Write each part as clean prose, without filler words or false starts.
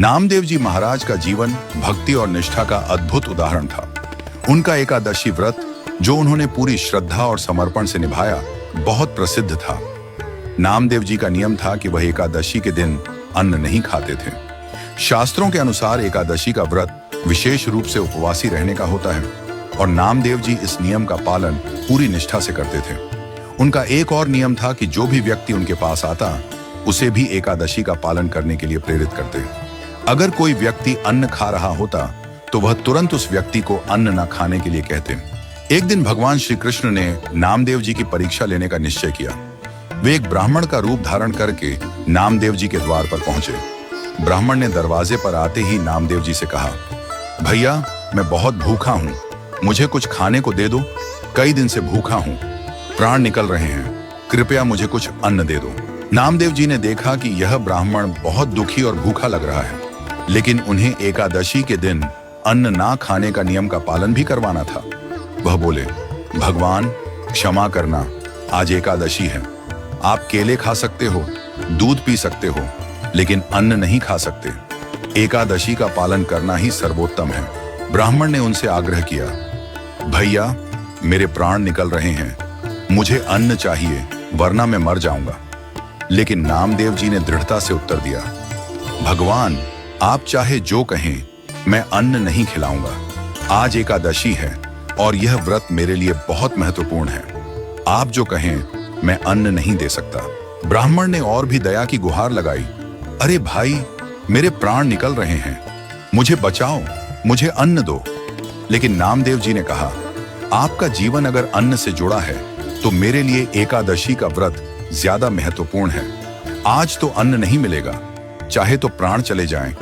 नामदेव जी महाराज का जीवन भक्ति और निष्ठा का अद्भुत उदाहरण था। उनका एकादशी व्रत, जो उन्होंने पूरी श्रद्धा और समर्पण से निभाया, बहुत प्रसिद्ध था। नामदेव जी का नियम था कि वह एकादशी के दिन अन्न नहीं खाते थे। शास्त्रों के अनुसार एकादशी का व्रत विशेष रूप से उपवासी रहने का होता है और नामदेव जी इस नियम का पालन पूरी निष्ठा से करते थे। उनका एक और नियम था कि जो भी व्यक्ति उनके पास आता, उसे भी एकादशी का पालन करने के लिए प्रेरित करते। अगर कोई व्यक्ति अन्न खा रहा होता तो वह तुरंत उस व्यक्ति को अन्न न खाने के लिए कहते। एक दिन भगवान श्री कृष्ण ने नामदेव जी की परीक्षा लेने का निश्चय किया। वे एक ब्राह्मण का रूप धारण करके नामदेव जी के द्वार पर पहुंचे। ब्राह्मण ने दरवाजे पर आते ही नामदेव जी से कहा, भैया, मैं बहुत भूखा हूँ, मुझे कुछ खाने को दे दो। कई दिन से भूखा हूँ, प्राण निकल रहे हैं, कृपया मुझे कुछ अन्न दे दो। नामदेव जी ने देखा कि यह ब्राह्मण बहुत दुखी और भूखा लग रहा है, लेकिन उन्हें एकादशी के दिन अन्न ना खाने का नियम का पालन भी करवाना था। वह बोले, भगवान क्षमा करना, आज एकादशी है। आप केले खा सकते हो, दूध पी सकते हो, लेकिन अन्न नहीं खा सकते। एकादशी का पालन करना ही सर्वोत्तम है। ब्राह्मण ने उनसे आग्रह किया, भैया, मेरे प्राण निकल रहे हैं, मुझे अन्न चाहिए, वरना मैं मर जाऊंगा। लेकिन नामदेव जी ने दृढ़ता से उत्तर दिया, भगवान, आप चाहे जो कहें, मैं अन्न नहीं खिलाऊंगा। आज एकादशी है और यह व्रत मेरे लिए बहुत महत्वपूर्ण है। आप जो कहें, मैं अन्न नहीं दे सकता। ब्राह्मण ने और भी दया की गुहार लगाई, अरे भाई, मेरे प्राण निकल रहे हैं, मुझे बचाओ, मुझे अन्न दो। लेकिन नामदेव जी ने कहा, आपका जीवन अगर अन्न से जुड़ा है तो मेरे लिए एकादशी का व्रत ज्यादा महत्वपूर्ण है। आज तो अन्न नहीं मिलेगा, चाहे तो प्राण चले जाएं,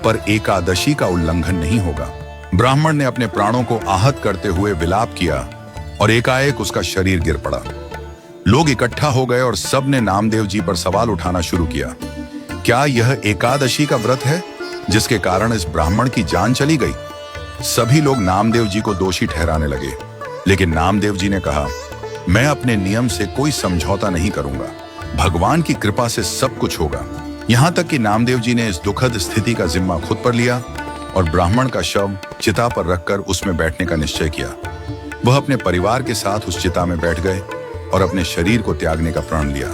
पर एकादशी का उल्लंघन नहीं होगा। ब्राह्मण ने अपने प्राणों को आहत करते हुए विलाप किया और एकाएक उसका शरीर गिर पड़ा। लोग इकट्ठा हो गए और सब ने नामदेव जी पर सवाल उठाना शुरू किया। क्या यह एकादशी का व्रत है जिसके कारण इस ब्राह्मण की जान चली गई? सभी लोग नामदेव जी को दोषी ठहराने लगे, लेकिन नामदेव जी ने कहा, मैं अपने नियम से कोई समझौता नहीं करूंगा। भगवान की कृपा से सब कुछ होगा। यहां तक कि नामदेव जी ने इस दुखद स्थिति का जिम्मा खुद पर लिया और ब्राह्मण का शव चिता पर रखकर उसमें बैठने का निश्चय किया। वह अपने परिवार के साथ उस चिता में बैठ गए और अपने शरीर को त्यागने का प्रण लिया।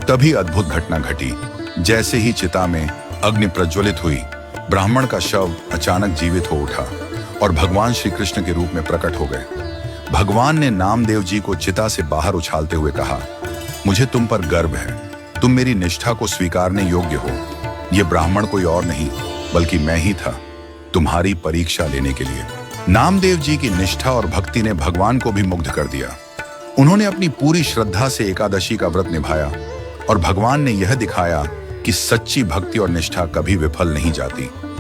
तभी अद्भुत घटना घटी। जैसे ही चिता में अग्नि प्रज्वलित हुई, ब्राह्मण का शव अचानक जीवित हो उठा और भगवान श्री कृष्ण के रूप में प्रकट हो गए। भगवान ने नामदेव जी को चिता से बाहर उछालते हुए कहा, मुझे तुम पर गर्व है, तुम मेरी निष्ठा को स्वीकारने योग्य हो। यह ब्राह्मण कोई और नहीं बल्कि मैं ही था, तुम्हारी परीक्षा लेने के लिए। नामदेव जी की निष्ठा और भक्ति ने भगवान को भी मुग्ध कर दिया। उन्होंने अपनी पूरी श्रद्धा से एकादशी का व्रत निभाया और भगवान ने यह दिखाया कि सच्ची भक्ति और निष्ठा कभी विफल नहीं जाती।